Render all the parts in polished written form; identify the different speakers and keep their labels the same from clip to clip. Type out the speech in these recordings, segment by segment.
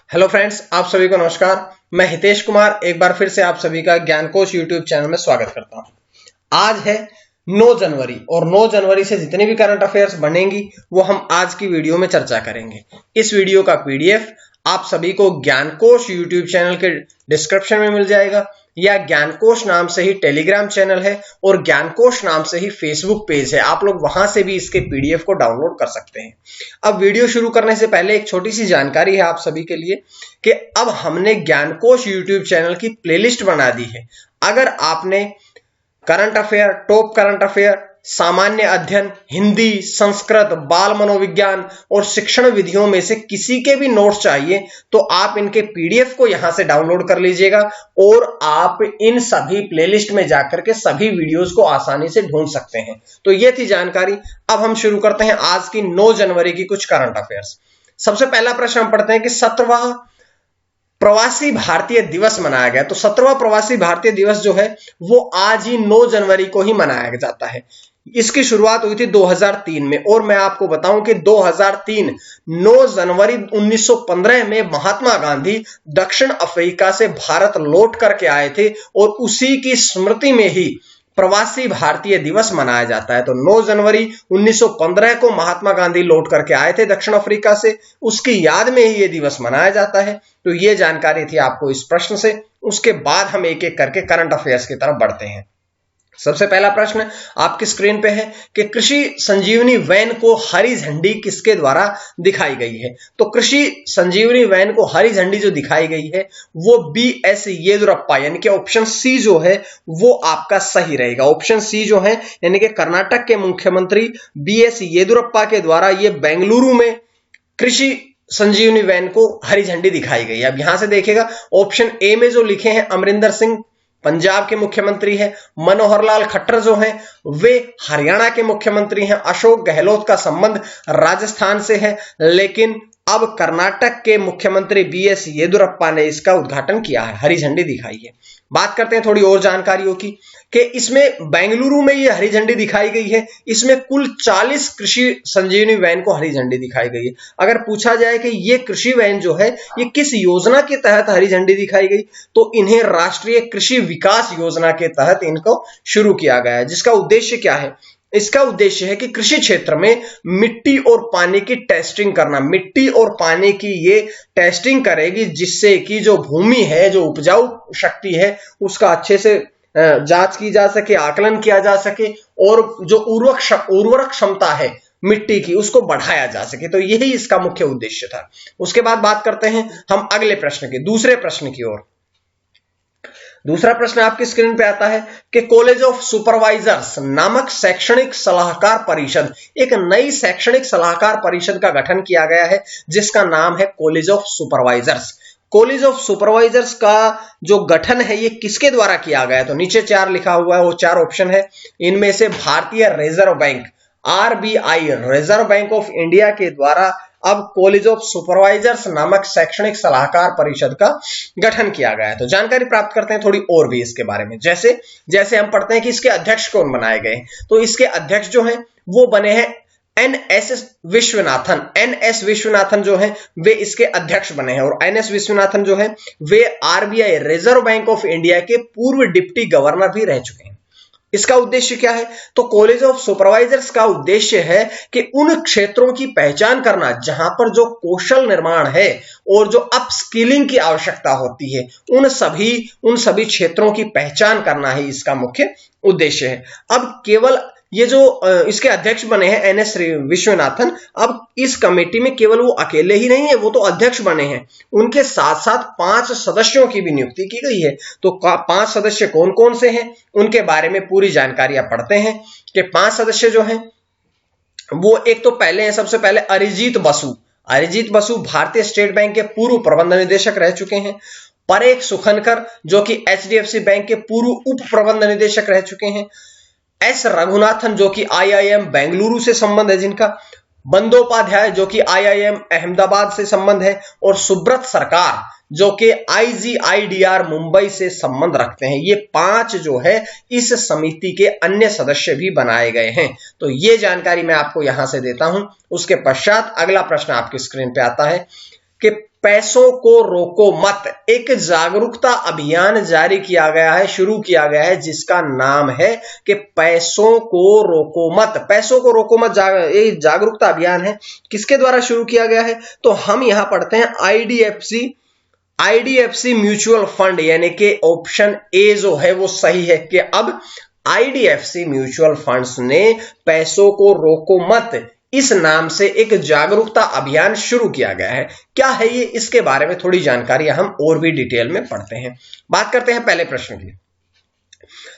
Speaker 1: Hello friends, आप सभी को नमस्कार। मैं हितेश कुमार एक बार फिर से आप सभी का ज्ञानकोश यूट्यूब चैनल में स्वागत करता हूं। आज है 9 जनवरी और 9 जनवरी से जितनी भी करंट अफेयर्स बनेंगी वो हम आज की वीडियो में चर्चा करेंगे। इस वीडियो का पीडीएफ आप सभी को ज्ञानकोश यूट्यूब चैनल के डिस्क्रिप्शन में मिल जाएगा, या ज्ञानकोश नाम से ही टेलीग्राम चैनल है और ज्ञानकोश नाम से ही फेसबुक पेज है। आप लोग वहां से भी इसके पीडीएफ को डाउनलोड कर सकते हैं। अब वीडियो शुरू करने से पहले एक छोटी सी जानकारी है आप सभी के लिए कि अब हमने ज्ञानकोश यूट्यूब चैनल की प्लेलिस्ट बना दी है। अगर आपने current affair, top current affair, सामान्य अध्ययन, हिंदी, संस्कृत, बाल मनोविज्ञान और शिक्षण विधियों में से किसी के भी नोट्स चाहिए तो आप इनके पीडीएफ को यहां से डाउनलोड कर लीजिएगा और आप इन सभी प्लेलिस्ट में जाकर के सभी वीडियोस को आसानी से ढूंढ सकते हैं। तो ये थी जानकारी। अब हम शुरू करते हैं आज की 9 जनवरी की कुछ करंट अफेयर्स। सबसे पहला प्रश्न हम पढ़ते हैं कि 17वां प्रवासी भारतीय दिवस मनाया गया। तो 17वां प्रवासी भारतीय दिवस जो है वो आज ही 9 जनवरी को ही मनाया जाता है। इसकी शुरुआत हुई थी 2003 में और मैं आपको बताऊं कि 2003 9 जनवरी 1915 में महात्मा गांधी दक्षिण अफ्रीका से भारत लौट करके आए थे और उसी की स्मृति में ही प्रवासी भारतीय दिवस मनाया जाता है। तो 9 जनवरी 1915 को महात्मा गांधी लौट करके आए थे दक्षिण अफ्रीका से, उसकी याद में ही यह दिवस मनाया जाता है। तो यह जानकारी थी आपको इस प्रश्न से। उसके बाद हम एक एक करके करंट अफेयर्स की तरफ बढ़ते हैं। सबसे पहला प्रश्न आपकी स्क्रीन पे है कि कृषि संजीवनी वैन को हरी झंडी किसके द्वारा दिखाई गई है। तो कृषि संजीवनी वैन को हरी झंडी जो दिखाई गई है वो BS येदुरप्पा यानी कि ऑप्शन सी जो है वो आपका सही रहेगा। ऑप्शन सी जो है यानी कि कर्नाटक के मुख्यमंत्री BS येदुरप्पा के द्वारा ये बेंगलुरु में कृषि संजीवनी वैन को हरी झंडी दिखाई गई। अब यहां से देखिएगा ऑप्शन ए में जो लिखे हैं अमरिंदर सिंह पंजाब के मुख्यमंत्री हैं, मनोहर लाल खट्टर जो हैं वे हरियाणा के मुख्यमंत्री हैं, अशोक गहलोत का संबंध राजस्थान से है, लेकिन अब कर्नाटक के मुख्यमंत्री BS येदुरप्पा ने इसका उद्घाटन किया है, हरी झंडी दिखाई है। बात करते हैं थोड़ी और जानकारियों की कि इसमें बेंगलुरु में ये हरी झंडी दिखाई गई है। इसमें कुल 40 कृषि संजीवनी वैन को हरी झंडी दिखाई गई है। अगर पूछा जाए कि ये कृषि वैन जो है ये किस योजना के तहत हरी झंडी दिखाई गई, तो इन्हें राष्ट्रीय कृषि विकास योजना के तहत इनको शुरू किया गया है। जिसका उद्देश्य क्या है? इसका उद्देश्य है कि कृषि क्षेत्र में मिट्टी और पानी की टेस्टिंग करना। मिट्टी और पानी की ये टेस्टिंग करेगी जिससे कि जो भूमि है, जो उपजाऊ शक्ति है उसका अच्छे से जांच की जा सके, आकलन किया जा सके और जो उर्वरक क्षमता है मिट्टी की उसको बढ़ाया जा सके। तो यही इसका मुख्य उद्देश्य था। उसके बाद बात करते हैं हम अगले प्रश्न की, दूसरे प्रश्न की ओर। दूसरा प्रश्न आपकी स्क्रीन पे आता है कि कॉलेज ऑफ सुपरवाइजर्स नामक शैक्षणिक सलाहकार परिषद, एक नई शैक्षणिक सलाहकार परिषद का गठन किया गया है जिसका नाम है college of supervisors. College of supervisors का जो गठन है ये किसके द्वारा किया गया है? तो नीचे 4 लिखा हुआ है, वो 4 ऑप्शन है। इनमें से भारतीय reserve bank RBI reserve bank of India के द्वारा अब कॉलेज ऑफ सुपरवाइजर्स नामक शैक्षणिक सलाहकार परिषद का गठन किया गया है। तो जानकारी प्राप्त करते हैं थोड़ी और भी इसके बारे में। जैसे जैसे हम पढ़ते हैं कि इसके अध्यक्ष कौन बनाए गए, तो इसके अध्यक्ष जो हैं वो बने हैं NS विश्वनाथन जो है वे इसके अध्यक्ष बने हैं और NS विश्वनाथन जो है वे RBI reserve bank of India के पूर्व डिप्टी गवर्नर भी रह चुके हैं। इसका उद्देश्य क्या है? तो कॉलेज ऑफ सुपरवाइजर्स का उद्देश्य है कि उन क्षेत्रों की पहचान करना जहां पर जो कौशल निर्माण है और जो अपस्किलिंग की आवश्यकता होती है उन सभी क्षेत्रों की पहचान करना ही इसका मुख्य उद्देश्य है। अब केवल ये जो इसके अध्यक्ष बने हैं NS विश्वनाथन, अब इस कमेटी में केवल वो अकेले ही नहीं है, वो तो अध्यक्ष बने हैं, उनके साथ साथ 5 सदस्यों की भी नियुक्ति की गई है। तो 5 सदस्य कौन कौन से हैं उनके बारे में पूरी जानकारी आप पढ़ते हैं कि 5 सदस्य जो हैं वो एक तो पहले हैं, सबसे पहले अरिजीत बसु भारतीय स्टेट बैंक के पूर्व प्रबंध निदेशक रह चुके हैं। परेख सुखनकर जो कि HDFC बैंक के पूर्व उप प्रबंध निदेशक रह चुके हैं। S रघुनाथन जो कि IIM बेंगलुरु से संबंध है जिनका। बंदोपाध्याय जो कि IIM अहमदाबाद से संबंध है और सुब्रत सरकार जो कि IGIDR मुंबई से संबंध रखते हैं। ये 5 जो है इस समिति के अन्य सदस्य भी बनाए गए हैं। तो ये जानकारी मैं आपको यहां से देता हूं। उसके पश्चात अगला प्रश्न आपकी स्क्रीन पे आता है कि पैसों को रोको मत एक जागरूकता अभियान जारी किया गया है, शुरू किया गया है, जिसका नाम है कि पैसों को रोको मत। पैसों को रोको मत ये जागरूकता अभियान है, किसके द्वारा शुरू किया गया है? तो हम यहां पढ़ते हैं आईडीएफसी म्यूचुअल फंड, यानी कि ऑप्शन ए जो है वो सही है कि अब आईडीएफसी म्यूचुअल फंड्स ने पैसों को रोको मत इस नाम से एक जागरूकता अभियान शुरू किया गया है। क्या है ये, इसके बारे में थोड़ी जानकारी हम और भी डिटेल में पढ़ते हैं। बात करते हैं पहले प्रश्न की।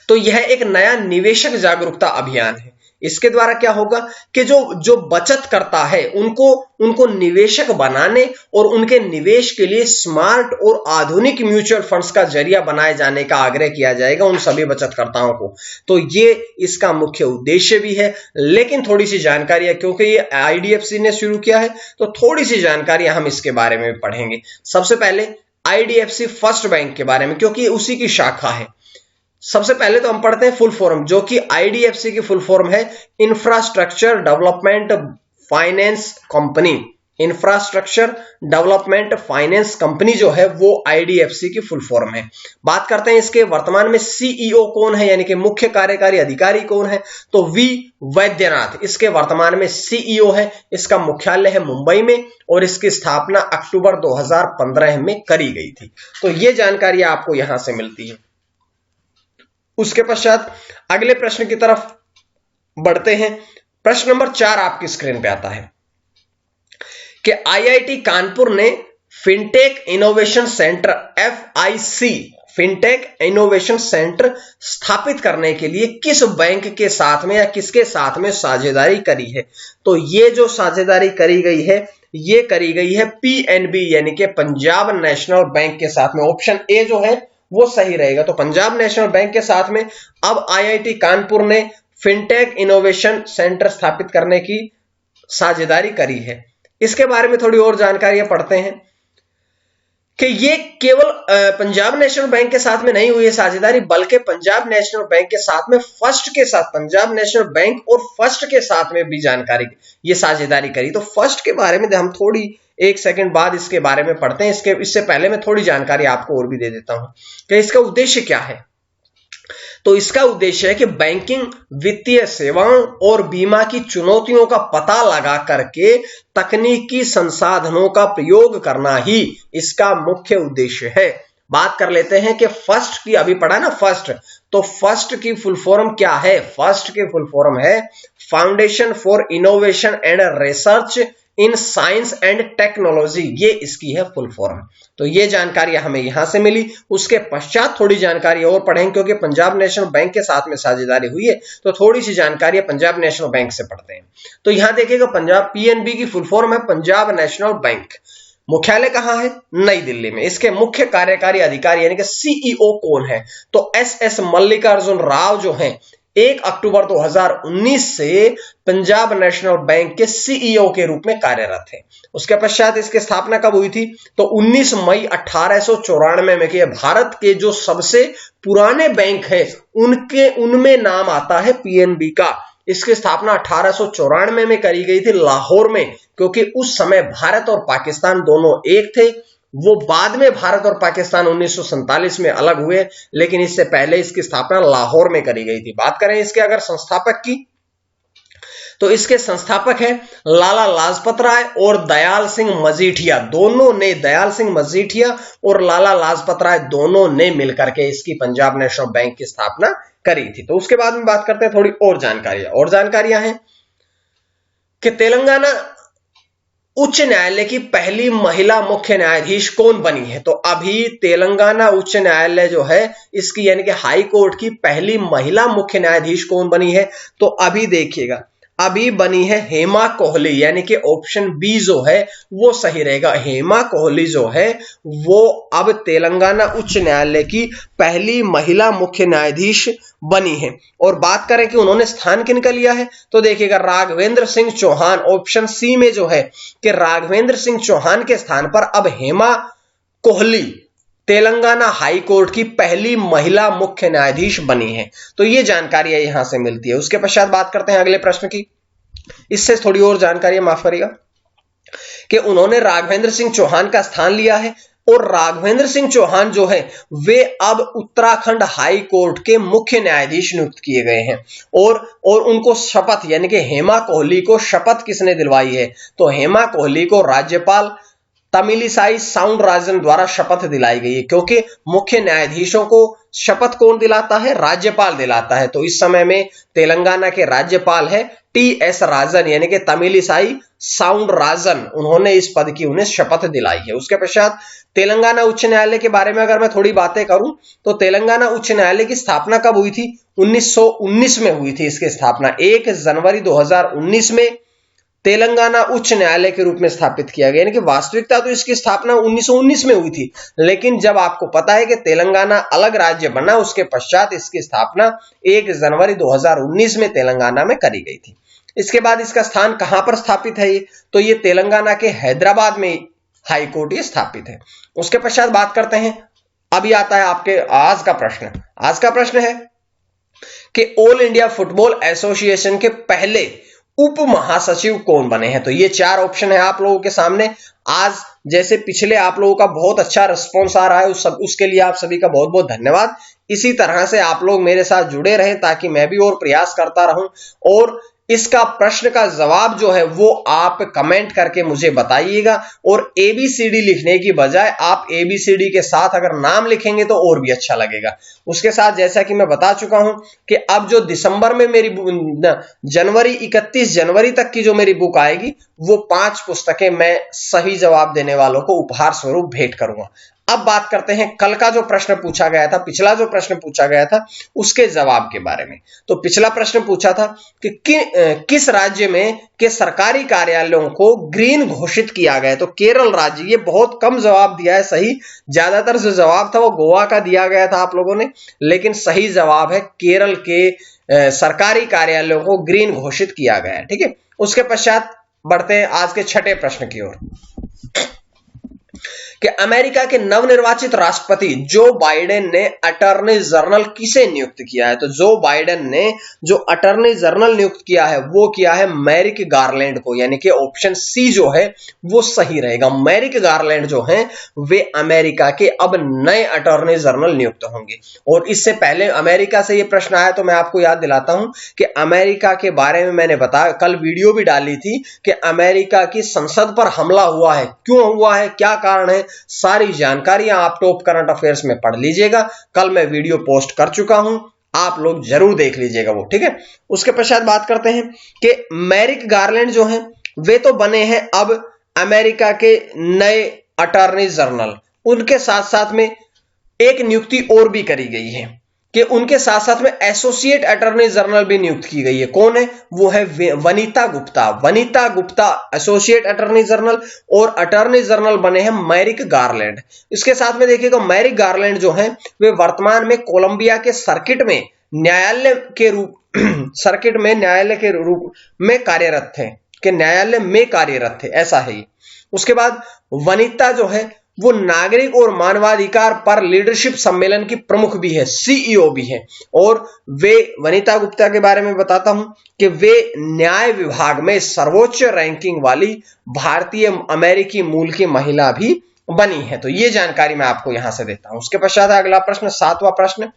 Speaker 1: तो यह एक नया निवेशक जागरूकता अभियान है। इसके द्वारा क्या होगा कि जो बचत करता है उनको निवेशक बनाने और उनके निवेश के लिए स्मार्ट और आधुनिक म्यूचुअल फंड्स का जरिया बनाए जाने का आग्रह किया जाएगा उन सभी बचतकर्ताओं को। तो ये इसका मुख्य उद्देश्य भी है, लेकिन थोड़ी सी जानकारी है क्योंकि ये आईडीएफसी ने शुरू किया है तो थोड़ी सी जानकारी हम इसके बारे में पढ़ेंगे। सबसे पहले आईडीएफसी फर्स्ट बैंक के बारे में, क्योंकि उसी की शाखा है। सबसे पहले तो हम पढ़ते हैं फुल फॉर्म, जो कि आईडीएफसी की फुल फॉर्म है infrastructure development finance company. Infrastructure development finance company जो है वो आईडीएफसी की फुल फॉर्म है। बात करते हैं इसके वर्तमान में सीईओ कौन है, यानी कि मुख्य कार्यकारी अधिकारी कौन है? तो वी वैद्यनाथ इसके वर्तमान में सीईओ है। इसका मुख्यालय है मुंबई में और इसकी स्थापना अक्टूबर 2015 में करी गई थी। तो ये जानकारी आपको यहां से मिलती है। उसके पश्चात अगले प्रश्न की तरफ बढ़ते हैं। प्रश्न नंबर 4 आपकी स्क्रीन पे आता है कि आईआईटी कानपुर ने fintech innovation centre FIC fintech innovation centre स्थापित करने के लिए किस बैंक के साथ में या किसके साथ में साझेदारी करी है? तो ये जो साझेदारी करी गई है ये करी गई है PNB यानी कि पंजाब नेशनल बैंक के साथ में। ऑप्शन ए जो है वो सही रहेगा। तो पंजाब नेशनल बैंक के साथ में अब आईआईटी कानपुर ने फिनटेक इनोवेशन सेंटर स्थापित करने की साझेदारी करी है। इसके बारे में थोड़ी और जानकारियां पढ़ते हैं कि ये केवल पंजाब नेशनल बैंक के साथ में नहीं हुई है साझेदारी, बल्कि पंजाब नेशनल बैंक के साथ में फर्स्ट के साथ, पंजाब नेशनल बैंक और फर्स्ट के साथ में भी जानकारी ये साझेदारी करी। तो फर्स्ट के बारे में हम थोड़ी एक सेकंड बाद इसके बारे में पढ़ते हैं। इससे पहले मैं थोड़ी जानकारी आपको और भी दे देता हूं कि इसका उद्देश्य क्या है। तो इसका उद्देश्य है कि बैंकिंग, वित्तीय सेवाओं और बीमा की चुनौतियों का पता लगा करके तकनीकी संसाधनों का प्रयोग करना ही इसका मुख्य उद्देश्य है। बात कर लेते हैं कि फर्स्ट की अभी पढ़ा ना फर्स्ट, तो फर्स्ट की फुल फॉर्म क्या है? फर्स्ट की फुल फॉर्म है foundation for innovation and research in science and technology, ये इसकी है फुल फॉर्म। तो ये जानकारी हमें यहां से मिली। उसके पश्चात थोड़ी जानकारी और पढ़ेंगे क्योंकि पंजाब नेशनल बैंक के साथ में साझेदारी हुई है तो थोड़ी सी जानकारी पंजाब नेशनल बैंक से पढ़ते हैं। तो यहां देखिएगा पंजाब PNB की फुल फॉर्म है पंजाब नेशनल बैंक। मुख्यालय कहां है? नई दिल्ली में। इसके मुख्य कार्यकारी अधिकारी यानी कि CEO कौन है? तो SS मल्लिकार्जुन राव जो है 1 अक्टूबर 2019 से पंजाब नेशनल बैंक के CEO के रूप में कार्यरत है। उसके पश्चात इसकी स्थापना कब हुई थी? तो 19 मई 1894 में कि भारत के जो सबसे पुराने बैंक है उनमें नाम आता है PNB का। इसकी स्थापना 1894 में करी गई थी लाहौर में, क्योंकि उस समय भारत और पाकिस्तान दोनों एक थे। वो बाद में भारत और पाकिस्तान 1947 में अलग हुए, लेकिन इससे पहले इसकी स्थापना लाहौर में करी गई थी। बात करें इसके अगर संस्थापक की, तो इसके संस्थापक है लाला लाजपत राय और दयाल सिंह मजीठिया। दोनों ने, दयाल सिंह मजीठिया और लाला लाजपत राय दोनों ने मिलकर के इसकी पंजाब नेशनल बैंक की स्थापना करी थी। तो उसके बाद में बात करते हैं थोड़ी और जानकारियां हैं कि तेलंगाना उच्च न्यायालय की पहली महिला मुख्य न्यायाधीश कौन बनी है? तो अभी तेलंगाना उच्च न्यायालय जो है इसकी यानी कि हाई कोर्ट की पहली महिला मुख्य न्यायाधीश कौन बनी है? तो अभी देखिएगा, अभी बनी है हेमा कोहली, यानी कि ऑप्शन बी जो है वो सही रहेगा। हेमा कोहली जो है वो अब तेलंगाना उच्च न्यायालय की पहली महिला मुख्य न्यायाधीश बनी है। और बात करें कि उन्होंने स्थान किनका लिया है, तो देखिएगा राघवेंद्र सिंह चौहान, ऑप्शन सी में जो है कि राघवेंद्र सिंह चौहान के स्थान पर अब हेमा कोहली तेलंगाना हाई कोर्ट की पहली महिला मुख्य न्यायाधीश बनी है। तो ये जानकारी यहां से मिलती है। उसके पश्चात बात करते हैं अगले प्रश्न की। इससे थोड़ी और जानकारी, माफ करिएगा, कि उन्होंने राघवेंद्र सिंह चौहान का स्थान लिया है और राघवेंद्र सिंह चौहान जो है वे अब उत्तराखंड हाई कोर्ट के मुख्य न्यायाधीश नियुक्त किए गए हैं। और उनको शपथ यानी कि हेमा कोहली को शपथ किसने दिलवाई है? तो हेमा कोहली को राज्यपाल तमिलिसाई साउंडराजन द्वारा शपथ दिलाई गई है, क्योंकि मुख्य न्यायाधीशों को शपथ कौन दिलाता है? राज्यपाल दिलाता है। तो इस समय में तेलंगाना के राज्यपाल है टी.एस. राजन यानी कि तमिलिसाई साउंडराजन, उन्होंने इस पद की उन्हें शपथ दिलाई है। उसके पश्चात तेलंगाना उच्च न्यायालय के बारे में अगर मैं थोड़ी बातें करूं तो तेलंगाना उच्च न्यायालय की स्थापना कब हुई थी? 1919 में हुई थी इसकी स्थापना। 1 जनवरी 2019 में तेलंगाना उच्च न्यायालय के रूप में स्थापित किया गया, यानी कि वास्तविकता तो इसकी स्थापना 1919 में हुई थी, लेकिन जब आपको पता है कि तेलंगाना अलग राज्य बना उसके पश्चात इसकी स्थापना 1 जनवरी 2019 में तेलंगाना में करी गई थी। इसके बाद इसका स्थान कहां पर स्थापित है? तो ये तेलंगाना के हैदराबाद में हाई कोर्ट ये स्थापित है। उसके पश्चात बात करते हैं, अभी आता है आपके आज का प्रश्न। आज का प्रश्न है कि ऑल इंडिया फुटबॉल एसोसिएशन के पहले उप महासचिव कौन बने हैं? तो ये 4 ऑप्शन है आप लोगों के सामने। आज जैसे पिछले आप लोगों का बहुत अच्छा रिस्पॉन्स आ रहा है उसके लिए आप सभी का बहुत बहुत धन्यवाद। इसी तरह से आप लोग मेरे साथ जुड़े रहें ताकि मैं भी और प्रयास करता रहूं, और इसका प्रश्न का जवाब जो है वो आप कमेंट करके मुझे बताइएगा। और ABCD लिखने की बजाय आप ABCD के साथ अगर नाम लिखेंगे तो और भी अच्छा लगेगा। उसके साथ जैसा कि मैं बता चुका हूं कि अब जो दिसंबर में मेरी 31 जनवरी तक की जो मेरी बुक आएगी वो 5 पुस्तकें मैं सही जवाब देने वालों को उपहार स्वरूप भेंट करूंगा। अब बात करते हैं कल का जो प्रश्न पूछा गया था, पिछला जो प्रश्न पूछा गया था उसके जवाब के बारे में। तो पिछला प्रश्न पूछा था कि किस राज्य में के सरकारी कार्यालयों को ग्रीन घोषित किया गया? तो केरल राज्य। ये बहुत कम जवाब दिया है सही, ज्यादातर जो जवाब था वो गोवा का दिया गया था आप लोगों ने, लेकिन सही जवाब है केरल के सरकारी कार्यालयों को ग्रीन घोषित किया गया है। ठीक है, उसके पश्चात बढ़ते हैं आज के छठे प्रश्न की ओर कि अमेरिका के नवनिर्वाचित राष्ट्रपति जो बाइडेन ने अटॉर्नी जनरल किसे नियुक्त किया है? तो जो बाइडेन ने जो अटॉर्नी जनरल नियुक्त किया है वो किया है मैरिक गारलैंड को, यानी कि ऑप्शन सी जो है वो सही रहेगा। मैरिक गारलैंड जो हैं वे अमेरिका के अब नए अटॉर्नी जनरल नियुक्त होंगे। और इससे पहले अमेरिका से ये प्रश्न आया तो मैं आपको याद दिलाता हूं कि अमेरिका के बारे में मैंने बताया, कल वीडियो भी डाली थी कि अमेरिका की संसद पर हमला हुआ है, क्यों हुआ है, क्या कारण है, सारी जानकारियां आप टॉप करंट अफेयर्स में पढ़ लीजिएगा। कल मैं वीडियो पोस्ट कर चुका हूं, आप लोग जरूर देख लीजिएगा वो। ठीक है, उसके पश्चात बात करते हैं कि मैरिक गारलैंड जो हैं वे तो बने हैं अब अमेरिका के नए अटॉर्नी जनरल। उनके साथ साथ में एक नियुक्ति और भी करी गई है कि उनके साथ साथ में एसोसिएट अटॉर्नी जनरल भी नियुक्त की गई है। कौन है? वो है Vanita Gupta. Vanita Gupta associate attorney general, और अटॉर्नी जनरल बने हैं मैरिक गारलैंड। इसके साथ में देखिएगा मैरिक गारलैंड जो हैं वे वर्तमान में कोलंबिया के सर्किट में न्यायालय के रूप में कार्यरत थे, कि न्यायालय में कार्यरत थे, ऐसा है। उसके बाद वनीता जो है वो नागरिक और मानवाधिकार पर लीडरशिप सम्मेलन की प्रमुख भी है, CEO भी है। और वे वनीता गुप्ता के बारे में बताता हूं कि वे न्याय विभाग में सर्वोच्च रैंकिंग वाली भारतीय अमेरिकी मूल की महिला भी बनी है। तो ये जानकारी मैं आपको यहां से देता हूं। उसके पश्चात अगला प्रश्न, 7वां प्रश्न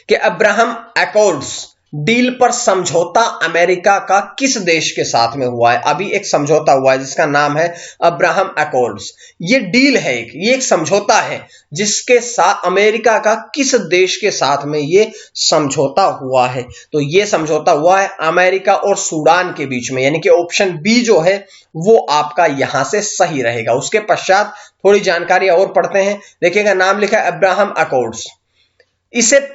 Speaker 1: कि अब्राहम अकॉर्ड्स डील पर समझौता अमेरिका का किस देश के साथ में हुआ है? अभी एक समझौता हुआ है जिसका नाम है अब्राहम अकॉर्ड्स। ये डील है, ये एक समझौता है जिसके साथ अमेरिका का किस देश के साथ में ये समझौता हुआ है? तो ये समझौता हुआ है अमेरिका और सूडान के बीच में, यानी कि ऑप्शन बी जो है वो आपका यहां से सही रहेगा। उसके पश्चात थोड़ी जानकारी और पढ़ते हैं। देखिएगा नाम लिखा है अब्राहम अकॉर्ड्स। इसे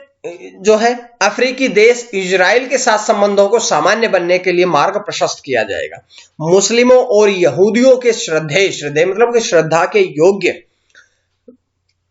Speaker 1: जो है अफ्रीकी देश इजराइल के साथ संबंधों को सामान्य बनने के लिए मार्ग प्रशस्त किया जाएगा। मुस्लिमों और यहूदियों के श्रद्धेय मतलब कि श्रद्धा के योग्य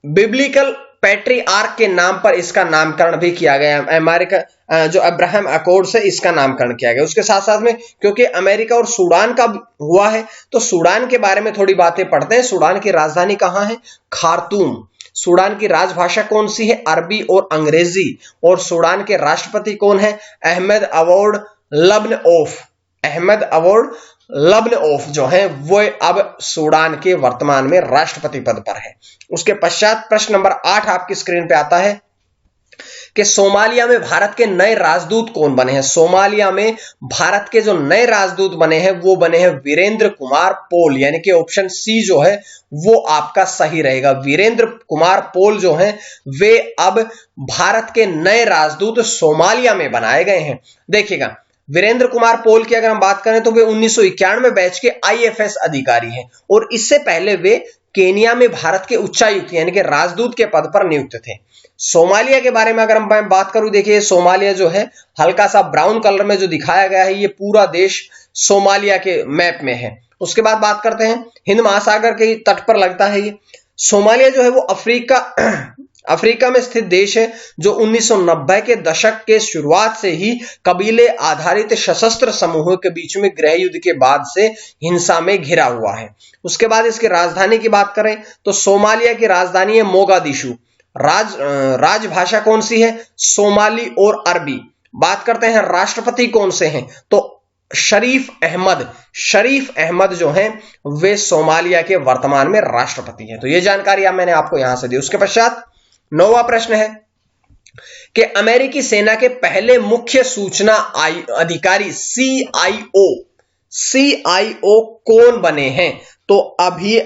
Speaker 1: बिब्लिकल पैट्रियार्क के नाम पर इसका नामकरण भी किया गया। अमेरिका जो अब्राहम अकॉर्ड्स है इसका नामकरण किया गया। उसके साथ साथ में क्योंकि अमेरिका और सूडान का हुआ है तो सूडान के बारे में थोड़ी बातें पढ़ते हैं। सूडान की राजधानी कहां है? खार्तूम। सूडान की राजभाषा कौन सी है? अरबी और अंग्रेजी। और सूडान के राष्ट्रपति कौन है? Ahmed Awad Ibn Auf. Ahmed Awad Ibn Auf जो है वो अब सूडान के वर्तमान में राष्ट्रपति पद पर है। उसके पश्चात प्रश्न नंबर 8 आपकी स्क्रीन पे आता है कि सोमालिया में भारत के नए राजदूत कौन बने हैं। सोमालिया में भारत के जो नए राजदूत बने हैं वो बने हैं वीरेंद्र कुमार पोल, यानी कि ऑप्शन सी जो है वो आपका सही रहेगा। वीरेंद्र कुमार पोल जो हैं वे अब भारत के नए राजदूत सोमालिया में बनाए गए हैं। देखिएगा, वीरेंद्र कुमार पोल की अगर हम बात करें तो वे 1991 बैच के आईएफएस अधिकारी हैं और इससे पहले वे केनिया में भारत के उच्चायुक्त यानी कि राजदूत के पद पर नियुक्त थे। सोमालिया के बारे में अगर मैं बात करूं, देखिए सोमालिया जो है हल्का सा ब्राउन कलर में जो दिखाया गया है ये पूरा देश सोमालिया के मैप में है। उसके बाद बात करते हैं, हिंद महासागर के तट पर लगता है ये। सोमालिया जो है वो अफ्रीका में स्थित देश है जो 1990 के दशक के शुरुआत से ही कबीले आधारित सशस्त्र समूहों के बीच में गृह युद्ध के बाद से हिंसा में घिरा हुआ है। उसके बाद इसकी राजधानी की बात करें तो सोमालिया की राजधानी है मोगादिशु। राजभाषा कौन सी है? सोमाली और अरबी। बात करते हैं राष्ट्रपति कौन से हैं तो शरीफ अहमद जो हैं वे सोमालिया के वर्तमान में राष्ट्रपति हैं। तो ये जानकारी मैंने आपको यहां से दी। उसके पश्चात 9वां प्रश्न है कि अमेरिकी सेना के पहले मुख्य सूचना अधिकारी CIO कौन बने हैं तो अभी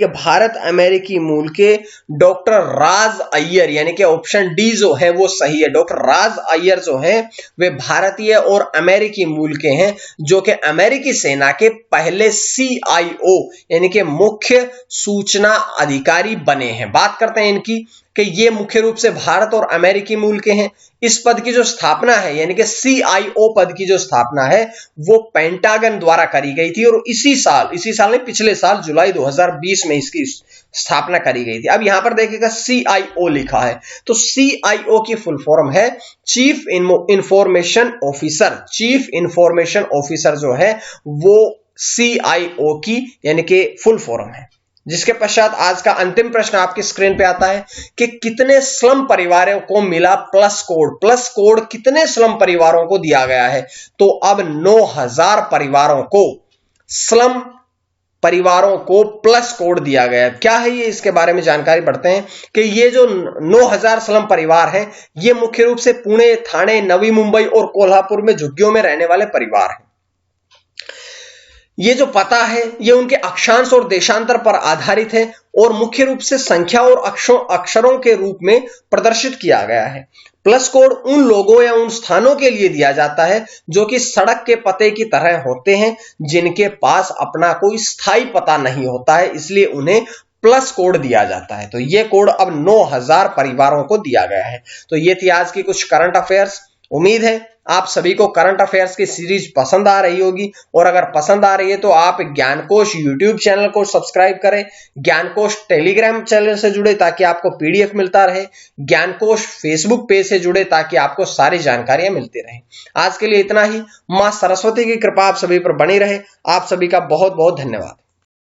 Speaker 1: भारत अमेरिकी मूल के डॉक्टर राज अय्यर, यानी कि ऑप्शन डी जो है वो सही है। डॉक्टर राज अय्यर जो हैं वे भारतीय और अमेरिकी मूल के हैं जो कि अमेरिकी सेना के पहले CIO यानी कि मुख्य सूचना अधिकारी बने हैं। बात करते हैं इनकी कि ये मुख्य रूप से भारत और अमेरिकी मूल के हैं। इस पद की जो स्थापना है यानी कि CIO पद की जो स्थापना है वो पेंटागन द्वारा करी गई थी और इसी साल नहीं पिछले साल जुलाई 2020 में इसकी स्थापना करी गई थी। अब यहां पर देखिएगा CIO लिखा है तो CIO की फुल फॉर्म है chief information officer. Chief information officer जो है वो CIO की यानी कि फुल फॉर्म है। जिसके पश्चात आज का अंतिम प्रश्न आपकी स्क्रीन पे आता है कि कितने स्लम परिवारों को मिला प्लस कोड। प्लस कोड कितने स्लम परिवारों को दिया गया है तो अब 9000 परिवारों को स्लम परिवारों को प्लस कोड दिया गया है। क्या है ये, इसके बारे में जानकारी बढ़ते हैं कि ये जो 9000 स्लम परिवार हैं ये मुख्य रूप से पुणे, ठाणे, नवी मुंबई और कोल्हापुर में झुग्गियों में रहने वाले परिवार हैं। ये जो पता है ये उनके अक्षांश और देशांतर पर आधारित है और मुख्य रूप से संख्या और अक्षरों के रूप में प्रदर्शित किया गया है। प्लस कोड उन लोगों या उन स्थानों के लिए दिया जाता है जो कि सड़क के पते की तरह होते हैं जिनके पास अपना कोई स्थायी पता नहीं होता है, इसलिए उन्हें प्लस कोड दिया जाता है। तो ये कोड अब 9000 परिवारों को दिया गया है। तो ये थी आज की कुछ करंट अफेयर्स। उम्मीद है आप सभी को करंट अफेयर्स की सीरीज पसंद आ रही होगी और अगर पसंद आ रही है तो आप ज्ञानकोश यूट्यूब चैनल को सब्सक्राइब करें, ज्ञानकोश टेलीग्राम चैनल से जुड़े ताकि आपको PDF मिलता रहे, ज्ञानकोश फेसबुक पेज से जुड़े ताकि आपको सारी जानकारियां मिलती रहे। आज के लिए इतना ही। मां सरस्वती की कृपा आप सभी पर बनी रहे। आप सभी का बहुत बहुत धन्यवाद।